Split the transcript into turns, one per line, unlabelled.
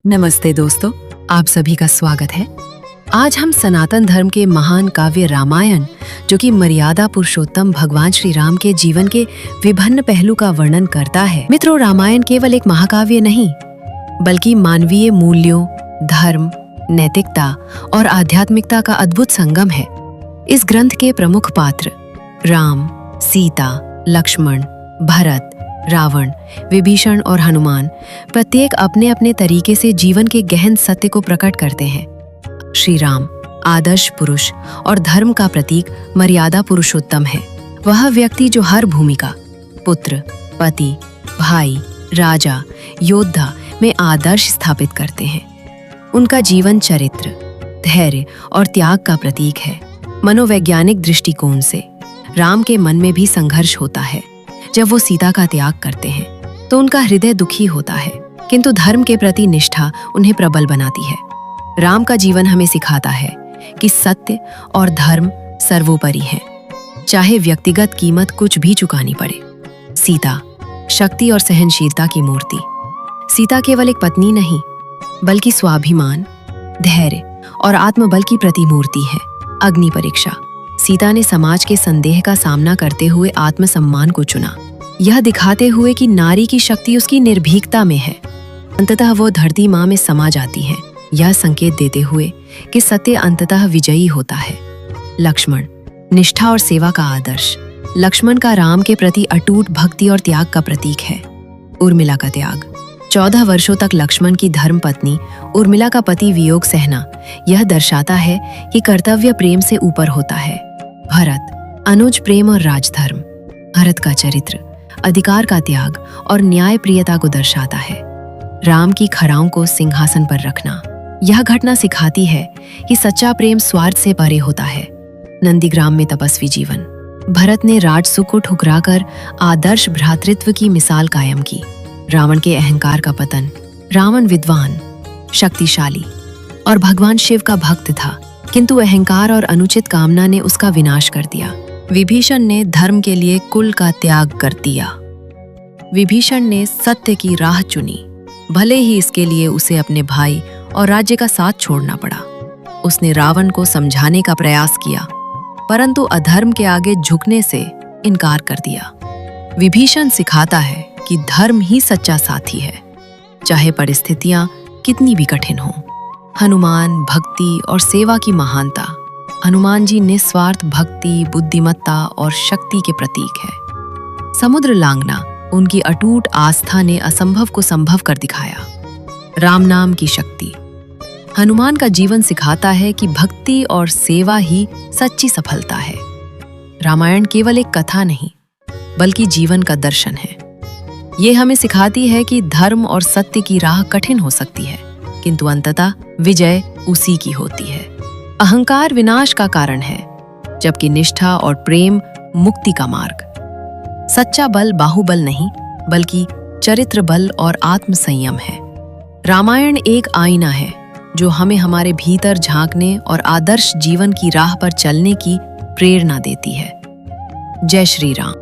नमस्ते दोस्तों, आप सभी का स्वागत है। आज हम सनातन धर्म के महान काव्य रामायण, जो कि मर्यादा पुरुषोत्तम भगवान श्री राम के जीवन के विभिन्न पहलू का वर्णन करता है। मित्रों, रामायण केवल एक महाकाव्य नहीं, बल्कि मानवीय मूल्यों, धर्म, नैतिकता और आध्यात्मिकता का अद्भुत संगम है। इस ग्रंथ के प्रमुख पात्र राम, सीता, लक्ष्मण, भरत, रावण, विभीषण और हनुमान प्रत्येक अपने अपने तरीके से जीवन के गहन सत्य को प्रकट करते हैं। श्री राम आदर्श पुरुष और धर्म का प्रतीक मर्यादा पुरुषोत्तम है। वह व्यक्ति जो हर भूमिका, पुत्र, पति, भाई, राजा, योद्धा में आदर्श स्थापित करते हैं। उनका जीवन चरित्र धैर्य और त्याग का प्रतीक है। मनोवैज्ञानिक दृष्टिकोण से राम के मन में भी संघर्ष होता है। जब वो सीता का त्याग करते हैं तो उनका हृदय दुखी होता है, किंतु धर्म के प्रति निष्ठा उन्हें प्रबल बनाती है। राम का जीवन हमें सिखाता है कि सत्य और धर्म सर्वोपरि है, चाहे व्यक्तिगत कीमत कुछ भी चुकानी पड़े। सीता शक्ति और सहनशीलता की मूर्ति। सीता केवल एक पत्नी नहीं, बल्कि स्वाभिमान, धैर्य और आत्मबल की प्रतिमूर्ति है। अग्नि परीक्षा। सीता ने समाज के संदेह का सामना करते हुए आत्मसम्मान को चुना, यह दिखाते हुए कि नारी की शक्ति उसकी निर्भीकता में है। अंततः वो धरती माँ में समा जाती है, यह संकेत देते हुए कि सत्य अंततः विजयी होता है। लक्ष्मण निष्ठा और सेवा का आदर्श। लक्ष्मण का राम के प्रति अटूट भक्ति और त्याग का प्रतीक है। उर्मिला का त्याग। 14 वर्षों तक लक्ष्मण की धर्मपत्नी उर्मिला का पति वियोग सहना, यह दर्शाता है कि कर्तव्य प्रेम से ऊपर होता है। भरत अनुज प्रेम और राजधर्म। भरत का चरित्र अधिकार का त्याग और न्यायप्रियता को दर्शाता है। राम की खराओं को सिंहासन पर रखना। यह घटना सिखाती है कि सच्चा प्रेम स्वार्थ से परे होता है। नंदीग्राम में तपस्वी जीवन। भरत ने राजसुख को ठुकराकर आदर्श भ्रातृत्व की मिसाल कायम की। रावण के अहंकार का पतन। रावण विद्वान, शक्तिशाली और भगवान शिव का भक्त था, किंतु अहंकार और अनुचित कामना ने उसका विनाश कर दिया। विभीषण ने धर्म के लिए कुल का त्याग कर दिया। विभीषण ने सत्य की राह चुनी, भले ही इसके लिए उसे अपने भाई और राज्य का साथ छोड़ना पड़ा। उसने रावण को समझाने का प्रयास किया, परंतु अधर्म के आगे झुकने से इनकार कर दिया। विभीषण सिखाता है कि धर्म ही सच्चा साथी है, चाहे परिस्थितियां कितनी भी कठिन हों। हनुमान भक्ति और सेवा की महानता। हनुमान जी निस्वार्थ भक्ति, बुद्धिमत्ता और शक्ति के प्रतीक है। समुद्र लांघना। उनकी अटूट आस्था ने असंभव को संभव कर दिखाया। राम नाम की शक्ति। हनुमान का जीवन सिखाता है कि भक्ति और सेवा ही सच्ची सफलता है। रामायण केवल एक कथा नहीं, बल्कि जीवन का दर्शन है। ये हमें सिखाती है कि धर्म और सत्य की राह कठिन हो सकती है, किंतु अंततः विजय उसी की होती है। अहंकार विनाश का कारण है, जबकि निष्ठा और प्रेम मुक्ति का मार्ग। सच्चा बल बाहुबल नहीं, बल्कि चरित्र बल और आत्मसंयम है। रामायण एक आईना है जो हमें हमारे भीतर झांकने और आदर्श जीवन की राह पर चलने की प्रेरणा देती है। जय श्री राम।